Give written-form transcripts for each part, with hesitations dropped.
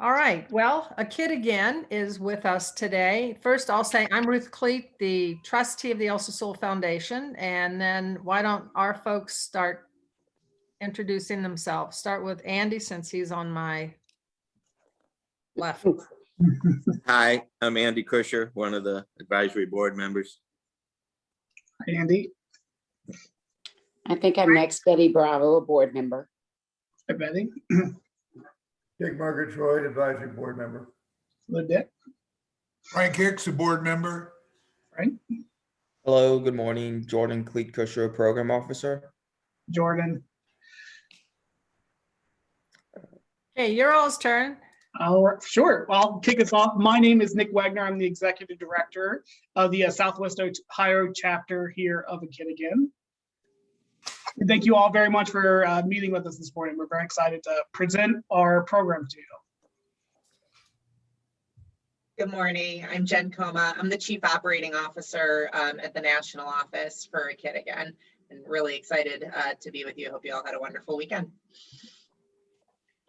All right. Well, A Kid Again is with us today. First, I'll say I'm Ruth Cleet, the trustee of the Elsa Sewell Foundation. And then why don't our folks start introducing themselves? Start with Andy, since he's on my left. Hi, I'm Andy Kusher, one of the advisory board members. Andy. I think I'm next, Betty Bravo, a board member. Hi, Betty. Dick Murgatroyd, advisory board member. Dick. Frank Hicks, a board member. Frank. Hello, good morning. Jordan Cleet Kusher, program officer. Jordan. Okay, your all's turn. All right, sure. Well, I'll kick us off. My name is Nick Wagner. I'm the executive director of the Southwest Ohio chapter here of A Kid Again. And thank you all very much for meeting with us this morning. We're very excited to present our program to you. Good morning. I'm Jen Coma. I'm the Chief Operating Officer at the National Office for A Kid Again, and really excited to be with you. Hope you all had a wonderful weekend.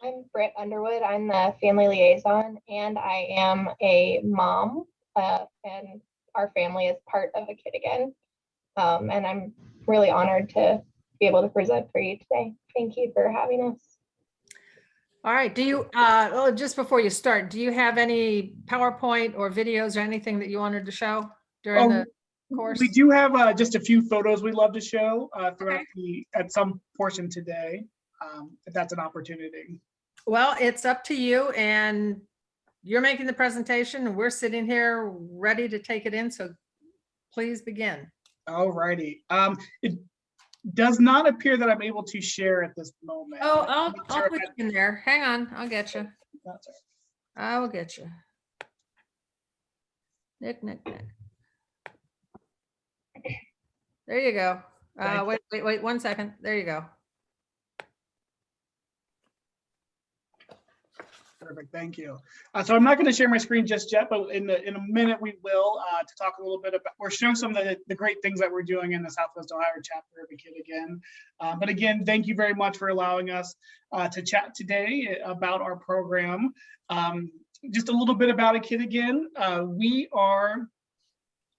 I'm Britt Underwood. I'm the family liaison, and I am a mom, and our family is part of A Kid Again. And I'm really honored to be able to present for you today. Thank you for having us. All right. Do you, just before you start, do you have any PowerPoint or videos or anything that you wanted to show during the course? We do have just a few photos we'd love to show throughout at some portion today, if that's an opportunity. Well, it's up to you, and you're making the presentation and we're sitting here ready to take it in. So please begin. All righty. It does not appear that I'm able to share at this moment. Oh, I'll Sure, put you in there. Hang on. I'll get you. that's all I will get you. Nick. There you go. Thank you. Wait 1 second. There you go. Perfect, thank you. So I'm not going to share my screen just yet, but in a minute we will to talk a little bit about or show some of the great things that we're doing in the Southwest Ohio chapter of A Kid Again. But again, thank you very much for allowing us to chat today about our program. Just a little bit about A Kid Again. We are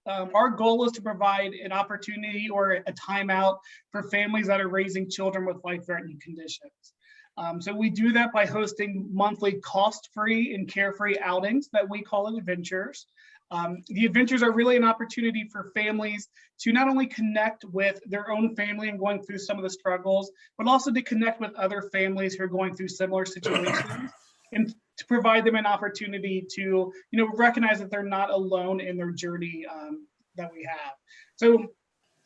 our goal is to provide an opportunity or a timeout for families that are raising children with life-threatening conditions. So we do that by hosting monthly cost-free and carefree outings that we call adventures. The adventures are really an opportunity for families to not only connect with their own family and going through some of the struggles, but also to connect with other families who are going through similar situations and to provide them an opportunity to, recognize that they're not alone in their journey that we have. So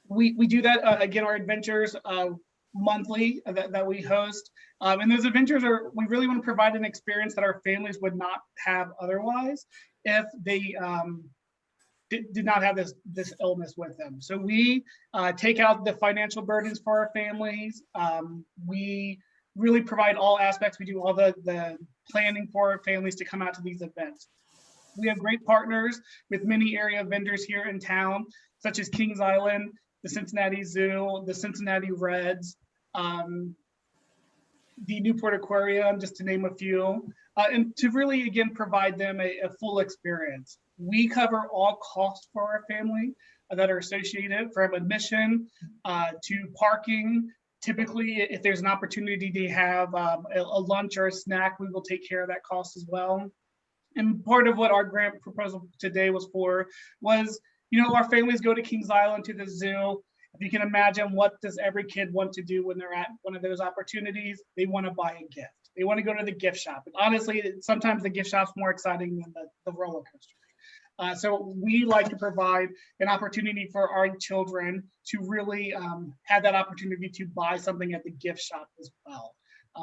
we do that, again, our adventures monthly that we host. And those adventures we really want to provide an experience that our families would not have otherwise if they did not have this illness with them. So we take out the financial burdens for our families. We really provide all aspects. We do all the planning for our families to come out to these events. We have great partners with many area vendors here in town, such as Kings Island, the Cincinnati Zoo, the Cincinnati Reds, the Newport Aquarium, just to name a few, and to really, again, provide them a full experience. We cover all costs for our family that are associated, from admission to parking. Typically, if there's an opportunity to have a lunch or a snack, we will take care of that cost as well. And part of what our grant proposal today was for was, our families go to Kings Island, to the zoo. If you can imagine, what does every kid want to do when they're at one of those opportunities? They want to buy a gift. They want to go to the gift shop. And honestly, sometimes the gift shop's more exciting than the roller coaster. So we like to provide an opportunity for our children to really have that opportunity to buy something at the gift shop as well.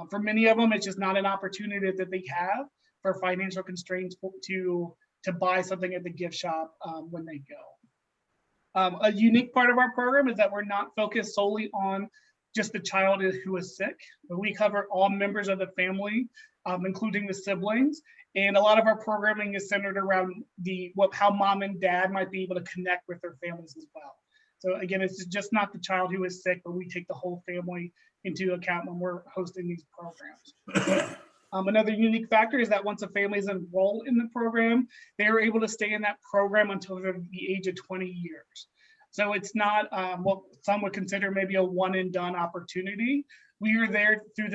For many of them, it's just not an opportunity that they have for financial constraints to buy something at the gift shop when they go. A unique part of our program is that we're not focused solely on just the child who is sick, but we cover all members of the family, including the siblings. And a lot of our programming is centered around how mom and dad might be able to connect with their families as well. So again, it's just not the child who is sick, but we take the whole family into account when we're hosting these programs. Another unique factor is that once a family is enrolled in the program, they are able to stay in that program until they're the age of 20 years. So it's not what some would consider maybe a one and done opportunity. We are there through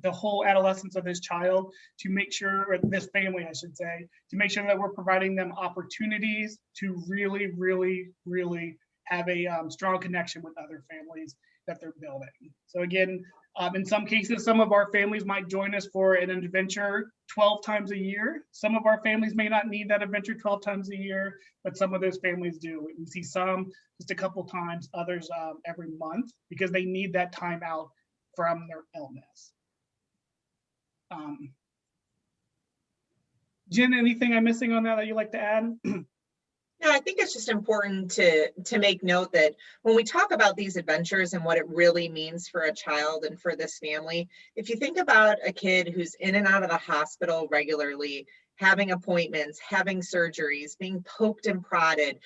the whole adolescence of this child to make sure, or this family, I should say, to make sure that we're providing them opportunities to really, really, really have a strong connection with other families that they're building. So again, in some cases, some of our families might join us for an adventure 12 times a year. Some of our families may not need that adventure 12 times a year, but some of those families do. We see some just a couple times, others every month, because they need that time out from their illness. Jen, anything I'm missing on that you'd like to add? No, I think it's just important to make note that when we talk about these adventures and what it really means for a child and for this family, if you think about a kid who's in and out of the hospital regularly, having appointments, having surgeries, being poked and prodded,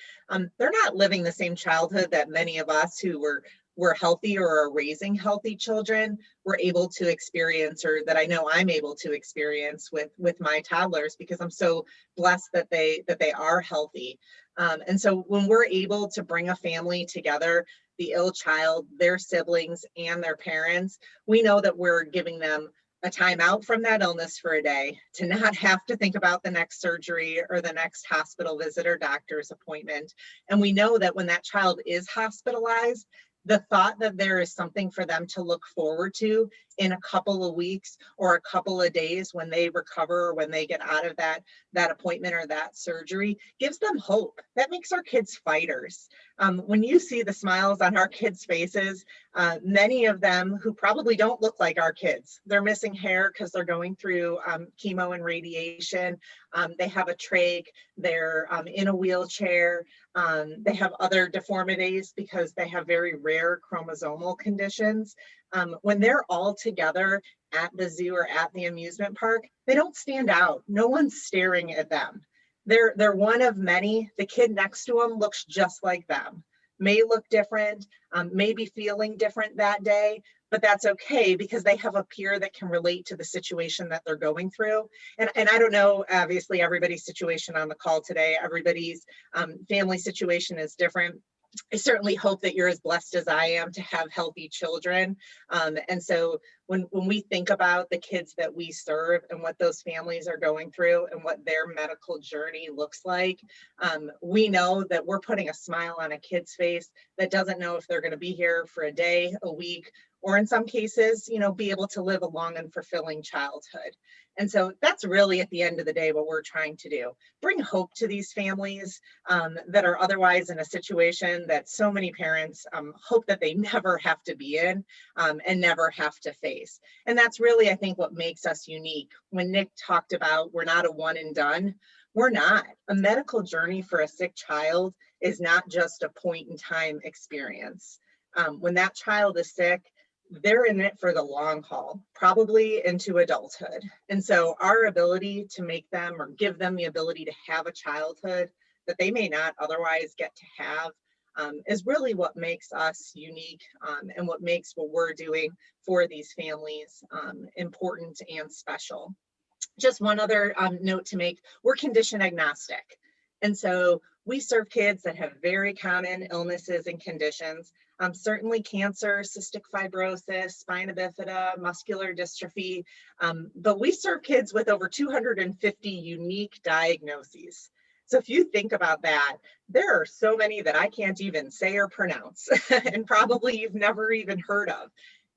they're not living the same childhood that many of us who were healthy or are raising healthy children were able to experience, or that I know I'm able to experience with my toddlers, because I'm so blessed that they are healthy. And so when we're able to bring a family together, the ill child, their siblings, and their parents, we know that we're giving them a time out from that illness for a day to not have to think about the next surgery or the next hospital visit or doctor's appointment. And we know that when that child is hospitalized, the thought that there is something for them to look forward to in a couple of weeks or a couple of days when they recover, or when they get out of that appointment or that surgery, gives them hope. That makes our kids fighters. When you see the smiles on our kids' faces, many of them who probably don't look like our kids, they're missing hair because they're going through chemo and radiation. They have a trach, they're in a wheelchair, they have other deformities because they have very rare chromosomal conditions. When they're all together at the zoo or at the amusement park, they don't stand out. No one's staring at them. They're one of many. The kid next to them looks just like them, may look different, may be feeling different that day, but that's okay because they have a peer that can relate to the situation that they're going through. And I don't know, obviously everybody's situation on the call today, everybody's family situation is different. I certainly hope that you're as blessed as I am to have healthy children. And so when we think about the kids that we serve and what those families are going through and what their medical journey looks like, we know that we're putting a smile on a kid's face that doesn't know if they're going to be here for a day, a week, or in some cases, be able to live a long and fulfilling childhood. And so that's really at the end of the day what we're trying to do. Bring hope to these families that are otherwise in a situation that so many parents hope that they never have to be in and never have to face. And that's really, I think, what makes us unique. When Nick talked about we're not a one and done, we're not. A medical journey for a sick child is not just a point in time experience. When that child is sick, they're in it for the long haul, probably into adulthood. And so our ability to make them or give them the ability to have a childhood that they may not otherwise get to have is really what makes us unique and what makes what we're doing for these families important and special. Just one other note to make, we're condition agnostic. And so we serve kids that have very common illnesses and conditions, certainly cancer, cystic fibrosis, spina bifida, muscular dystrophy, but we serve kids with over 250 unique diagnoses. So if you think about that, there are so many that I can't even say or pronounce, and probably you've never even heard of.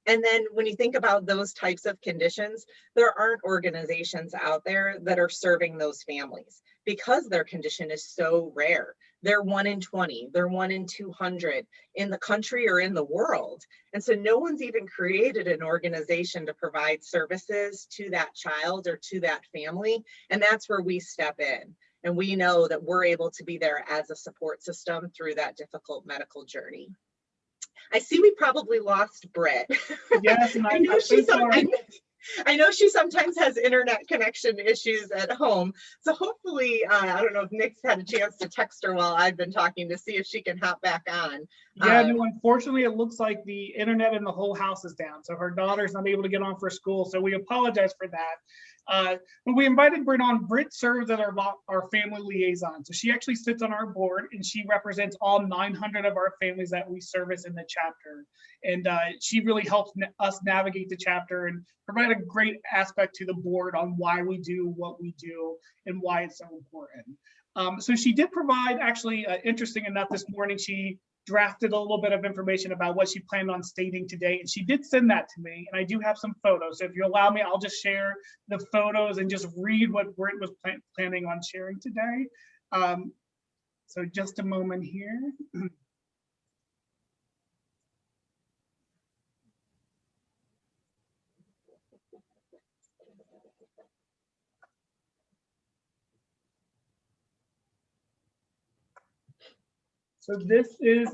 And then when you think about those types of conditions, there aren't organizations out there that are serving those families because their condition is so rare. They're 1 in 20, they're 1 in 200 in the country or in the world. And so no one's even created an organization to provide services to that child or to that family. And that's where we step in. And we know that we're able to be there as a support system through that difficult medical journey. I see we probably lost Britt. Yes, and I know she's on. I know she sometimes has internet connection issues at home. So hopefully, I don't know if Nick's had a chance to text her while I've been talking to see if she can hop back on. Yeah, no, unfortunately, it looks like the internet in the whole house is down. So her daughter's not able to get on for school. So we apologize for that. When we invited Britt on, Britt serves as our family liaison. So she actually sits on our board and she represents all 900 of our families that we service in the chapter. And she really helps us navigate the chapter and provide a great aspect to the board on why we do what we do and why it's so important. So she did provide, actually, interesting enough, this morning, she drafted a little bit of information about what she planned on stating today, and she did send that to me, and I do have some photos. So if you allow me, I'll just share the photos and just read what Britt was planning on sharing today. So just a moment here. So this is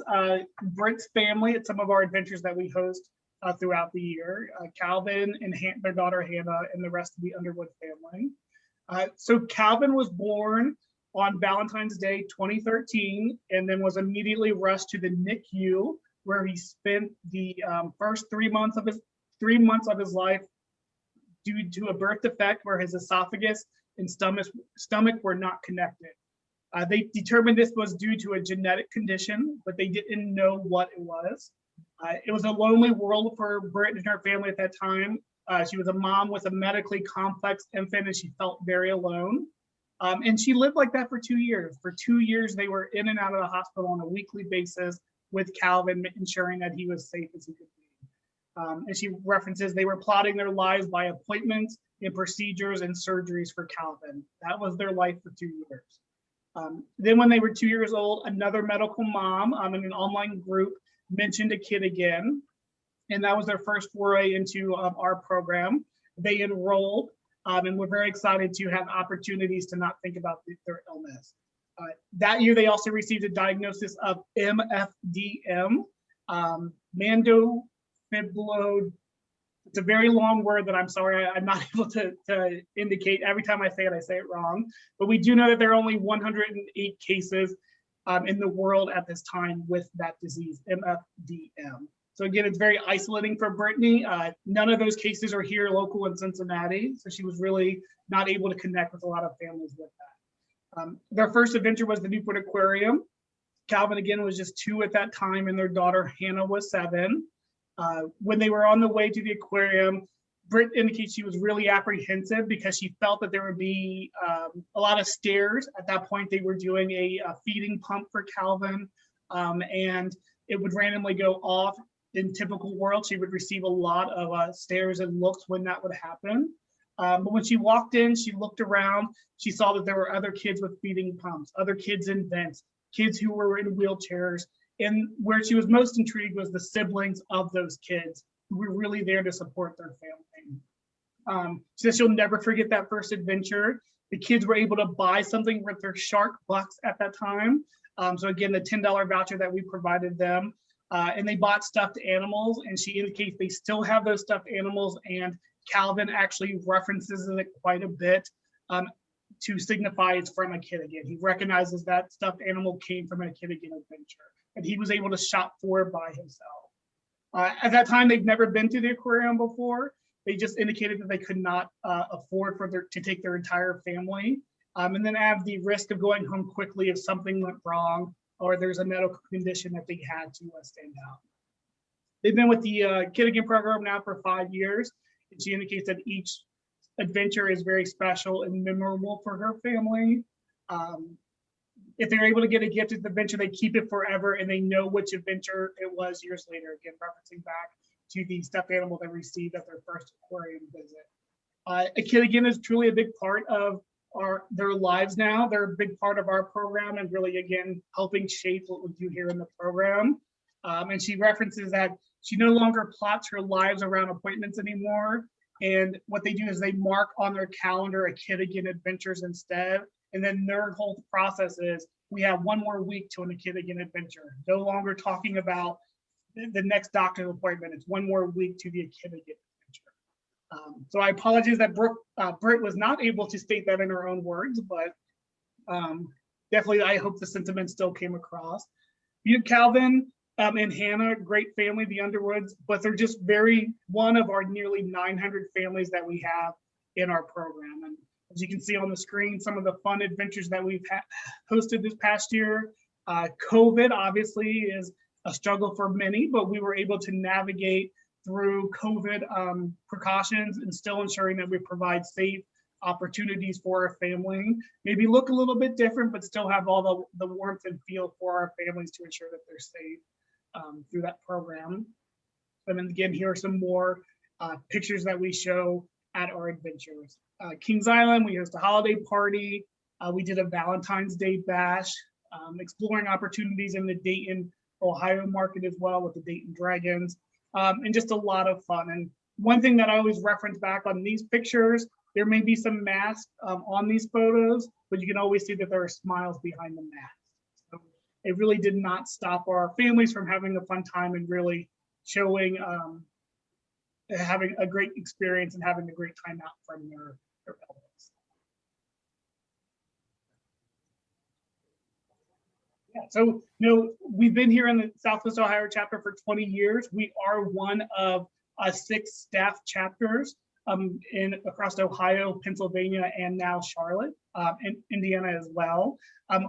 Britt's family at some of our adventures that we host throughout the year. Calvin and their daughter Hannah and the rest of the Underwood family. So Calvin was born on Valentine's Day 2013 and then was immediately rushed to the NICU, where he spent the first 3 months of his life due to a birth defect where his esophagus and stomach were not connected. They determined this was due to a genetic condition, but they didn't know what it was. It was a lonely world for Britt and her family at that time. She was a mom with a medically complex infant and she felt very alone. And she lived like that for 2 years. For 2 years, they were in and out of the hospital on a weekly basis with Calvin, ensuring that he was safe as he could be. And she references they were plotting their lives by appointments and procedures and surgeries for Calvin. That was their life for 2 years. Then when they were 2 years old, another medical mom in an online group mentioned a kid again, and that was their first foray into our program. They enrolled, and we're very excited to have opportunities to not think about their illness. That year, they also received a diagnosis of MFDM, mandofibrillary. It's a very long word that I'm sorry, I'm not able to indicate. Every time I say it wrong. But we do know that there are only 108 cases in the world at this time with that disease, MFDM. So again, it's very isolating for Brittany. None of those cases are here local in Cincinnati. So she was really not able to connect with a lot of families with that. Their first adventure was the Newport Aquarium. Calvin, again, was just 2 at that time, and their daughter Hannah was 7. When they were on the way to the aquarium, Britt indicates she was really apprehensive because she felt that there would be a lot of stairs. At that point, they were doing a feeding pump for Calvin, and it would randomly go off. In typical world, she would receive a lot of stares and looks when that would happen. But when she walked in, she looked around, she saw that there were other kids with feeding pumps, other kids in vents, kids who were in wheelchairs. And where she was most intrigued was the siblings of those kids who were really there to support their family. She says she'll never forget that first adventure. The kids were able to buy something with their shark bucks at that time. So again, the $10 voucher that we provided them. And they bought stuffed animals, and she indicates they still have those stuffed animals, and Calvin actually references it quite a bit to signify it's from a Kid Again. He recognizes that stuffed animal came from a Kid Again adventure, and he was able to shop for it by himself. At that time, they'd never been to the aquarium before. They just indicated that they could not afford to take their entire family, and then have the risk of going home quickly if something went wrong or there's a medical condition that they had to stand out. They've been with the Kid Again program now for 5 years, and she indicates that each adventure is very special and memorable for her family. If they're able to get a gift at the adventure, they keep it forever, and they know which adventure it was years later. Again, referencing back to the stuffed animal they received at their first aquarium visit. A Kid Again is truly a big part of their lives now. They're a big part of our program and really, again, helping shape what we do here in the program. And she references that she no longer plots her lives around appointments anymore. And what they do is they mark on their calendar a Kid Again adventures instead. And then their whole process is we have 1 more week to a Kid Again adventure. No longer talking about the next doctor's appointment. It's 1 more week to the Kid Again adventure. So I apologize that Britt was not able to state that in her own words, but definitely I hope the sentiment still came across. You, Calvin, and Hannah, great family, the Underwoods, but they're just one of our nearly 900 families that we have in our program. And as you can see on the screen, some of the fun adventures that we've hosted this past year. COVID obviously is a struggle for many, but we were able to navigate through COVID precautions and still ensuring that we provide safe opportunities for our family. Maybe look a little bit different, but still have all the warmth and feel for our families to ensure that they're safe through that program. And then again, here are some more pictures that we show at our adventures. Kings Island, we host a holiday party. We did a Valentine's Day bash, exploring opportunities in the Dayton, Ohio market as well with the Dayton Dragons, and just a lot of fun. And one thing that I always reference back on these pictures, there may be some masks on these photos, but you can always see that there are smiles behind the mask. So it really did not stop our families from having a fun time and really showing, having a great experience and having a great time out from their relatives. Yeah, so we've been here in the Southwest Ohio chapter for 20 years. We are one of 6 staff chapters across Ohio, Pennsylvania, and now Charlotte, and Indiana as well.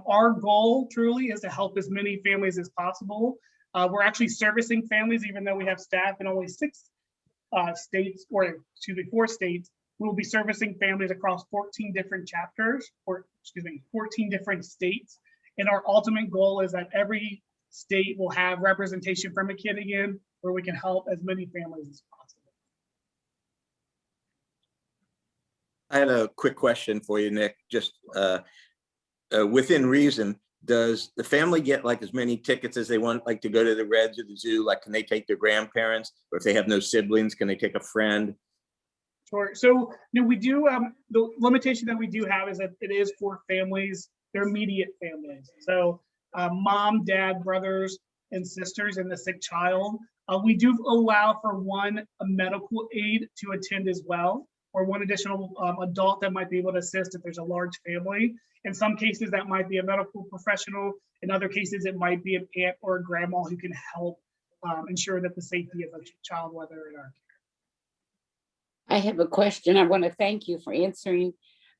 Our goal truly is to help as many families as possible. We're actually servicing families, even though we have staff in only 6 states, or excuse me, 4 states. We will be servicing families across 14 different chapters, or excuse me, 14 different states. And our ultimate goal is that every state will have representation from a kid again, where we can help as many families as possible. I had a quick question for you, Nick. Just within reason, does the family get like as many tickets as they want, like to go to the Reds or the zoo? Like, can they take their grandparents? Or if they have no siblings, can they take a friend? Sure. So we do, the limitation that we do have is that it is for families, their immediate families. So mom, dad, brothers, and sisters, and the sick child. We do allow for a medical aid to attend as well, or one additional adult that might be able to assist if there's a large family. In some cases, that might be a medical professional. In other cases, it might be an aunt or a grandma who can help ensure that the safety of a child, whether in our care. I have a question. I want to thank you for answering,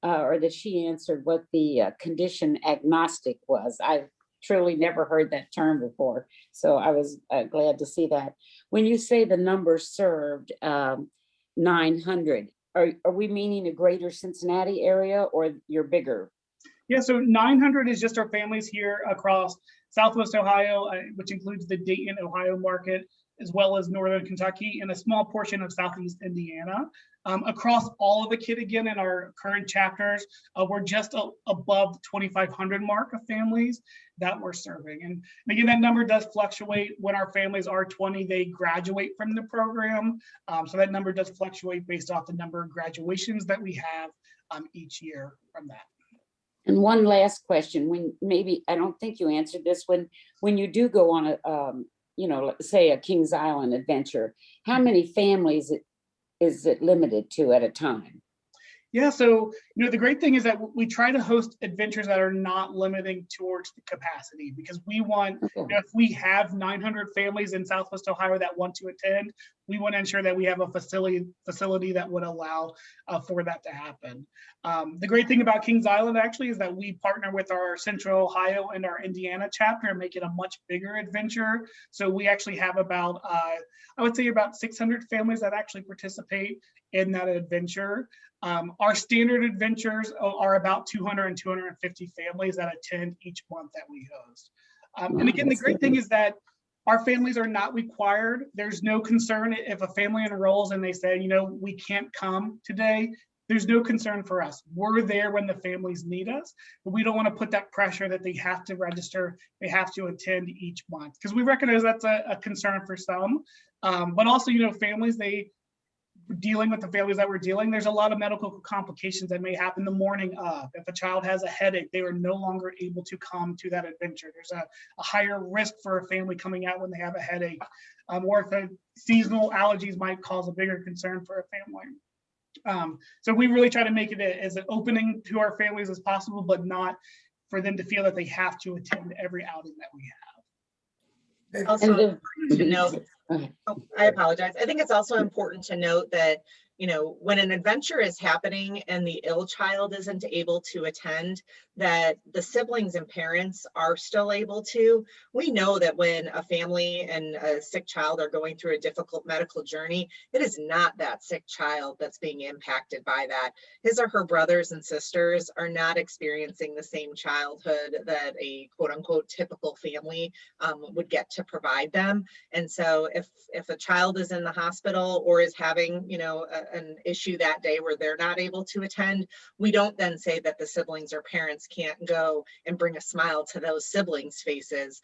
or that she answered what the condition agnostic was. I've truly never heard that term before, so I was glad to see that. When you say the number served, 900, are we meaning a greater Cincinnati area or your bigger? Yeah, so 900 is just our families here across Southwest Ohio, which includes the Dayton, Ohio market, as well as Northern Kentucky and a small portion of Southeast Indiana. Across all of the KID again in our current chapters, we're just above the 2,500 mark of families that we're serving. And again, that number does fluctuate. When our families are 20, they graduate from the program. So that number does fluctuate based off the number of graduations that we have each year from that. And one last question, when maybe, I don't think you answered this, when you do go on a, say a Kings Island adventure, how many families is it limited to at a time? Yeah, so the great thing is that we try to host adventures that are not limiting towards the capacity, because we want, if we have 900 families in Southwest Ohio that want to attend, we want to ensure that we have a facility that would allow for that to happen. The great thing about Kings Island actually is that we partner with our Central Ohio and our Indiana chapter and make it a much bigger adventure. So we actually have about, I would say about 600 families that actually participate in that adventure. Our standard adventures are about 200 and 250 families that attend each month that we host. And again, the great thing is that our families are not required. There's no concern if a family enrolls and they say, we can't come today. There's no concern for us. We're there when the families need us, but we don't want to put that pressure that they have to register, they have to attend each month, because we recognize that's a concern for some. But also, families, dealing with the families that we're dealing, there's a lot of medical complications that may happen the morning of. If a child has a headache, they are no longer able to come to that adventure. There's a higher risk for a family coming out when they have a headache, or if seasonal allergies might cause a bigger concern for a family. So we really try to make it as an opening to our families as possible, but not for them to feel that they have to attend every outing that we have. Also And important to note, the- oh, I apologize. I think it's also important to note that, when an adventure is happening and the ill child isn't able to attend, that the siblings and parents are still able to. We know that when a family and a sick child are going through a difficult medical journey, it is not that sick child that's being impacted by that. His or her brothers and sisters are not experiencing the same childhood that a quote unquote typical family would get to provide them. And so if a child is in the hospital or is having, an issue that day where they're not able to attend, we don't then say that the siblings or parents can't go and bring a smile to those siblings' faces.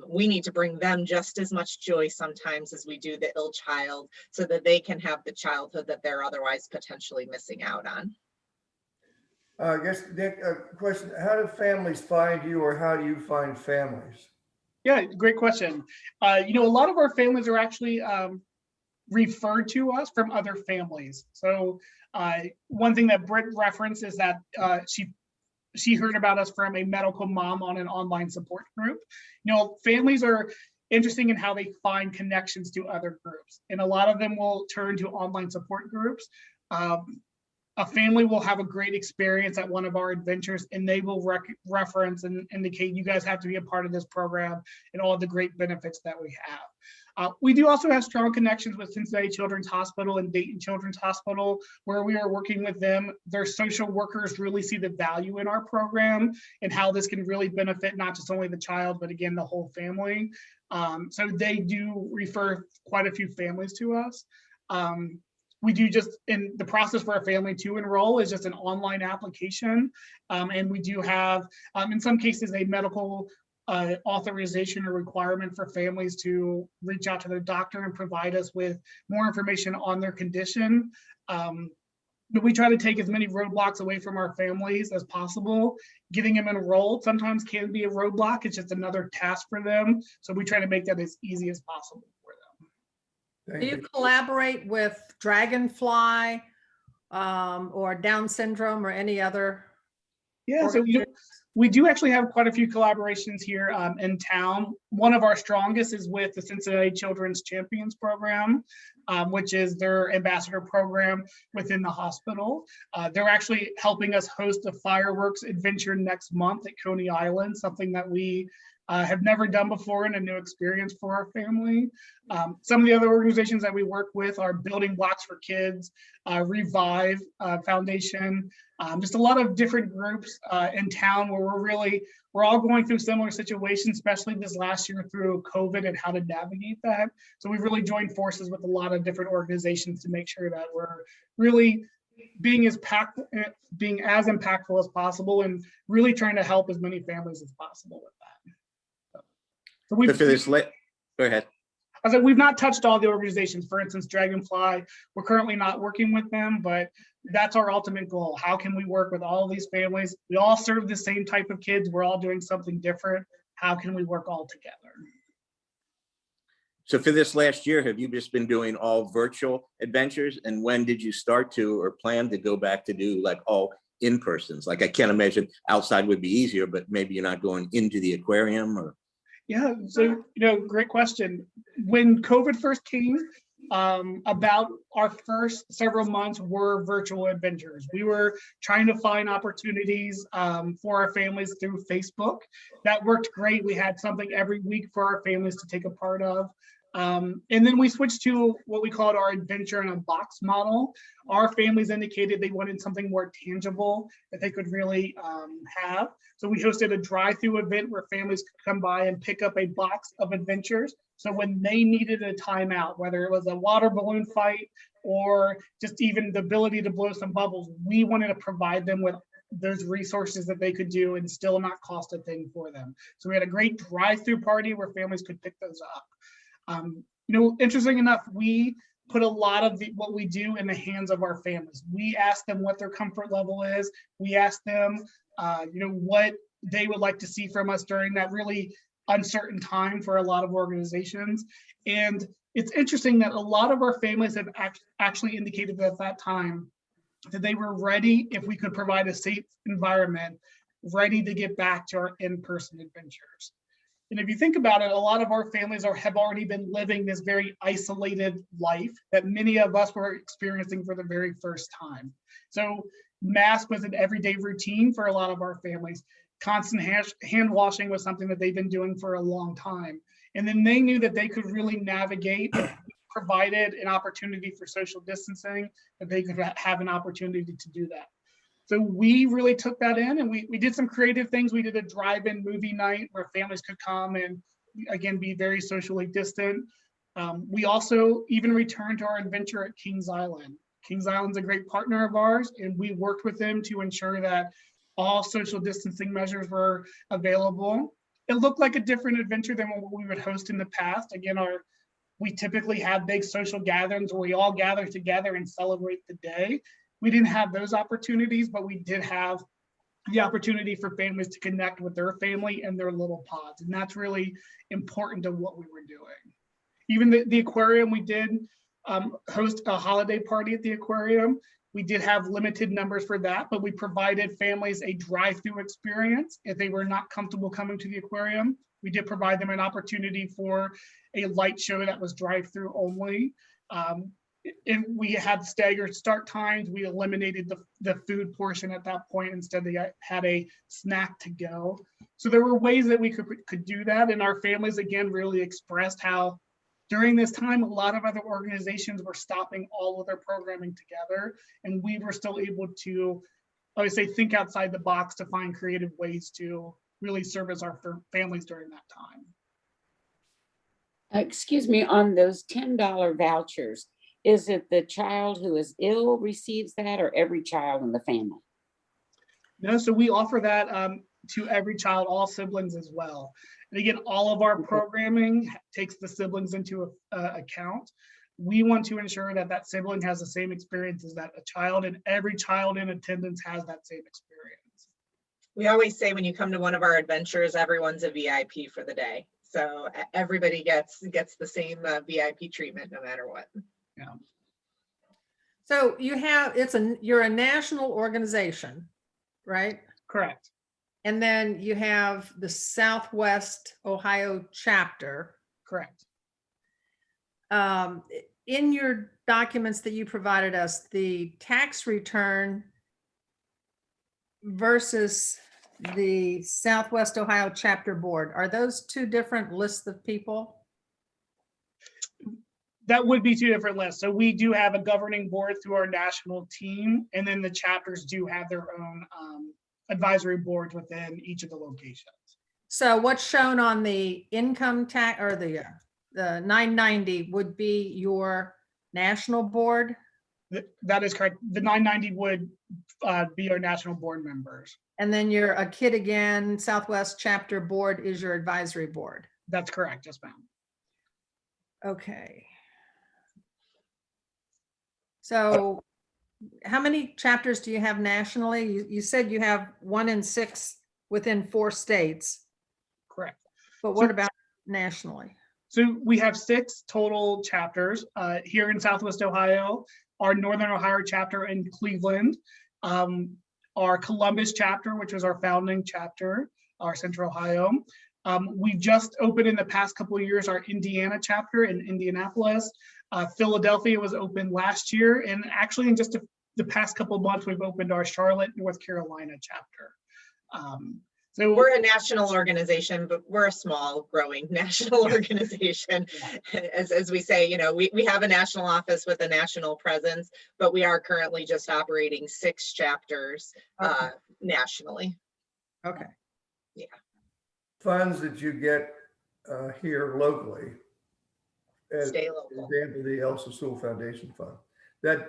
We need to bring them just as much joy sometimes as we do the ill child, so that they can have the childhood that they're otherwise potentially missing out on. I guess, Nick, a question, how do families find you, or how do you find families? Yeah, great question. A lot of our families are actually referred to us from other families. So one thing that Britt referenced is that she heard about us from a medical mom on an online support group. Families are interesting in how they find connections to other groups, and a lot of them will turn to online support groups. A family will have a great experience at one of our adventures, and they will reference and indicate, you guys have to be a part of this program and all of the great benefits that we have. We do also have strong connections with Cincinnati Children's Hospital and Dayton Children's Hospital, where we are working with them. Their social workers really see the value in our program and how this can really benefit not just only the child, but again, the whole family. So they do refer quite a few families to us. We do just, in the process for a family to enroll is just an online application. And we do have, in some cases, a medical authorization or requirement for families to reach out to their doctor and provide us with more information on their condition. But we try to take as many roadblocks away from our families as possible. Getting them enrolled sometimes can be a roadblock. It's just another task for them. So we try to make that as easy as possible for them. Do you collaborate with Dragonfly or Down syndrome or any other? Yeah, so we do actually have quite a few collaborations here in town. One of our strongest is with the Cincinnati Children's Champions Program, which is their ambassador program within the hospital. They're actually helping us host a fireworks adventure next month at Coney Island, something that we have never done before and a new experience for our family. Some of the other organizations that we work with are Building Blocks for Kids, Revive Foundation, just a lot of different groups in town where we're all going through similar situations, especially this last year through COVID and how to navigate that. So we've really joined forces with a lot of different organizations to make sure that we're really being as impactful as possible and really trying to help as many families as possible with that. So But for this, go ahead. I said we've not touched all the organizations. For instance, Dragonfly, we're currently not working with them, but that's our ultimate goal. How can we work with all of these families? We all serve the same type of kids. We're all doing something different. How can we work all together? So for this last year, have you just been doing all virtual adventures? And when did you start to or plan to go back to do like all in-persons? Like I can't imagine outside would be easier, but maybe you're not going into the aquarium or. Yeah, so, great question. When COVID first came, about our first several months were virtual adventures. We were trying to find opportunities for our families through Facebook. That worked great. We had something every week for our families to take a part of. And then we switched to what we called our adventure in a box model. Our families indicated they wanted something more tangible that they could really have. So we hosted a drive-through event where families could come by and pick up a box of adventures. So when they needed a timeout, whether it was a water balloon fight or just even the ability to blow some bubbles, we wanted to provide them with those resources that they could do and still not cost a thing for them. So we had a great drive-through party where families could pick those up. Interesting enough, we put a lot of what we do in the hands of our families. We ask them what their comfort level is. We ask them, what they would like to see from us during that really uncertain time for a lot of organizations. And it's interesting that a lot of our families have actually indicated that at that time, that they were ready if we could provide a safe environment, ready to get back to our in-person adventures. And if you think about it, a lot of our families have already been living this very isolated life that many of us were experiencing for the very first time. So mask was an everyday routine for a lot of our families. Constant hand washing was something that they've been doing for a long time. And then they knew that they could really navigate, provided an opportunity for social distancing, that they could have an opportunity to do that. So we really took that in, and we did some creative things. We did a drive-in movie night where families could come and, again, be very socially distant. We also even returned to our adventure at Kings Island. Kings Island's a great partner of ours, and we worked with them to ensure that all social distancing measures were available. It looked like a different adventure than what we would host in the past. Again, we typically have big social gatherings where we all gather together and celebrate the day. We didn't have those opportunities, but we did have the opportunity for families to connect with their family and their little pods. And that's really important to what we were doing. Even the aquarium, we did host a holiday party at the aquarium. We did have limited numbers for that, but we provided families a drive-through experience. If they were not comfortable coming to the aquarium, we did provide them an opportunity for a light show that was drive-through only. And we had staggered start times. We eliminated the food portion at that point. Instead, they had a snack to go. So there were ways that we could do that. And our families, again, really expressed how during this time, a lot of other organizations were stopping all of their programming together. And we were still able to, I would say, think outside the box to find creative ways to really service our families during that time. Excuse me, on those $10 vouchers, is it the child who is ill receives that, or every child in the family? No, so we offer that to every child, all siblings as well. And again, all of our programming takes the siblings into account. We want to ensure that that sibling has the same experience as that a child, and every child in attendance has that same experience. We always say when you come to one of our adventures, everyone's a VIP for the day. So everybody gets the same VIP treatment no matter what. Yeah. So you're a national organization, right? Correct. And then you have the Southwest Ohio chapter. Correct. In your documents that you provided us, the tax return versus the Southwest Ohio chapter board, are those two different lists of people? That would be two different lists. So we do have a governing board through our national team, and then the chapters do have their own advisory boards within each of the locations. So what's shown on the income tax or the 990 would be your national board? That is correct. The 990 would be our national board members. And then your A Kid Again Southwest chapter board is your advisory board. That's correct. Yes, ma'am. Okay. So how many chapters do you have nationally? You said you have 1 in 6 within 4 states, Correct. but what about nationally? So we have 6 total chapters here in Southwest Ohio, our Northern Ohio chapter in Cleveland, our Columbus chapter, which was our founding chapter, our Central Ohio. We just opened in the past couple of years our Indiana chapter in Indianapolis. Philadelphia was opened last year, and actually in just the past couple of months, we've opened our Charlotte, North Carolina chapter. So we're a national organization, but we're a small, growing national organization. As we say, you know, we have a national office with a national presence, but we are currently just operating 6 chapters nationally. Okay. Yeah. Funds that you get here locally, as Stay for local. example, the El Sewell Foundation Fund, that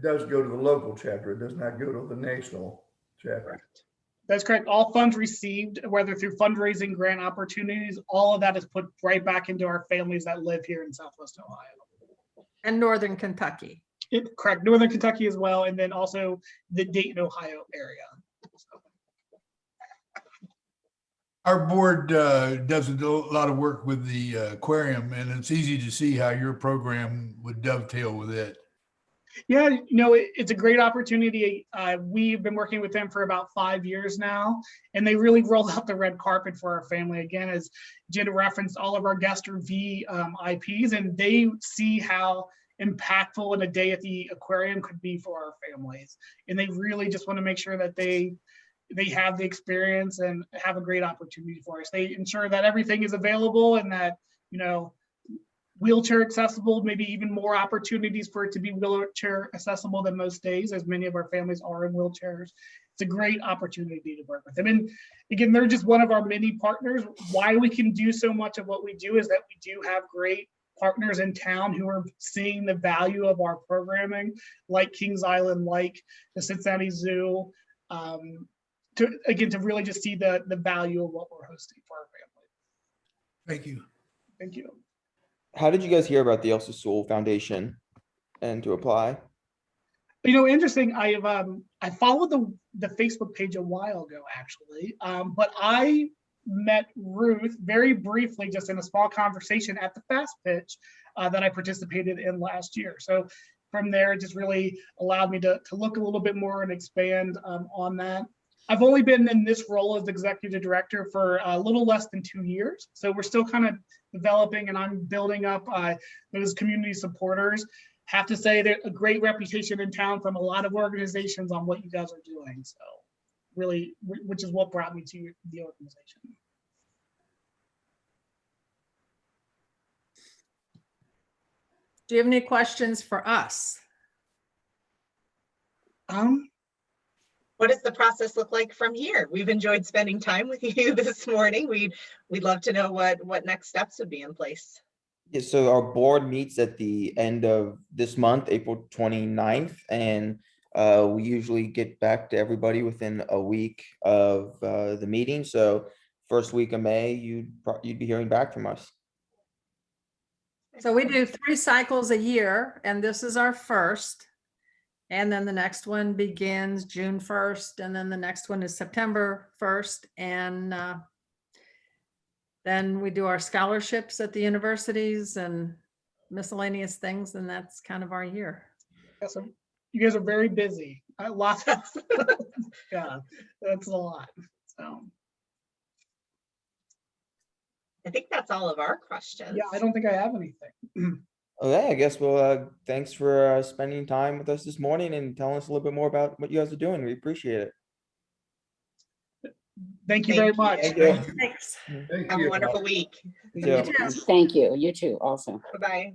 does go to the local chapter. It does not go to the national chapter. Correct. that's correct. All funds received, whether through fundraising, grant opportunities, all of that is put right back into our families that live here in Southwest Ohio. And Northern Kentucky. Correct. Northern Kentucky as well, and then also the Dayton, Ohio area. So, Our board does a lot of work with the aquarium, and it's easy to see how your program would dovetail with it. Yeah, it's a great opportunity. We've been working with them for about 5 years now, and they really roll out the red carpet for our family. Again, as Jen referenced, all of our guest or IPs, and they see how impactful in a day at the aquarium could be for our families. And they really just want to make sure that they have the experience and have a great opportunity for us. They ensure that everything is available and that, wheelchair accessible, maybe even more opportunities for it to be wheelchair accessible than most days, as many of our families are in wheelchairs. It's a great opportunity to work with them. And again, they're just one of our many partners. Why we can do so much of what we do is that we do have great partners in town who are seeing the value of our programming, like Kings Island, like the Cincinnati Zoo, to really just see the value of what we're hosting for our family. Thank you. Thank you. How did you guys hear about the Elsa Sewell Foundation and to apply? Interesting. I followed the Facebook page a while ago, actually, but I met Ruth very briefly, just in a small conversation at the Fast Pitch that I participated in last year. So from there, it just really allowed me to look a little bit more and expand on that. I've only been in this role as executive director for a little less than 2 years. So we're still kind of developing, and I'm building up those community supporters. Have to say that a great reputation in town from a lot of organizations on what you guys are doing. So really, which is what brought me to the organization. Do you have any questions for us? What does the process look like from here? We've enjoyed spending time with you this morning. We'd love to know what next steps would be in place. Yeah, so our board meets at the end of this month, April 29th, and we usually get back to everybody within a week of the meeting. So first week of May, you'd be hearing back from us. So we do 3 cycles a year, and this is our first. And then the next one begins June 1st, and then the next one is September 1st. And then we do our scholarships at the universities and miscellaneous things, and that's kind of our year. So you guys are very busy. Lots of, yeah, that's a lot. So I think that's all of our questions. yeah, I don't think I have anything. Okay, I guess thanks for spending time with us this morning and telling us a little bit more about what you guys are doing. We appreciate it. Thank you Thank very you. much. Thank you. Thanks. Thank Have a you. wonderful week. Yeah. Thank you. You too also. Bye-bye.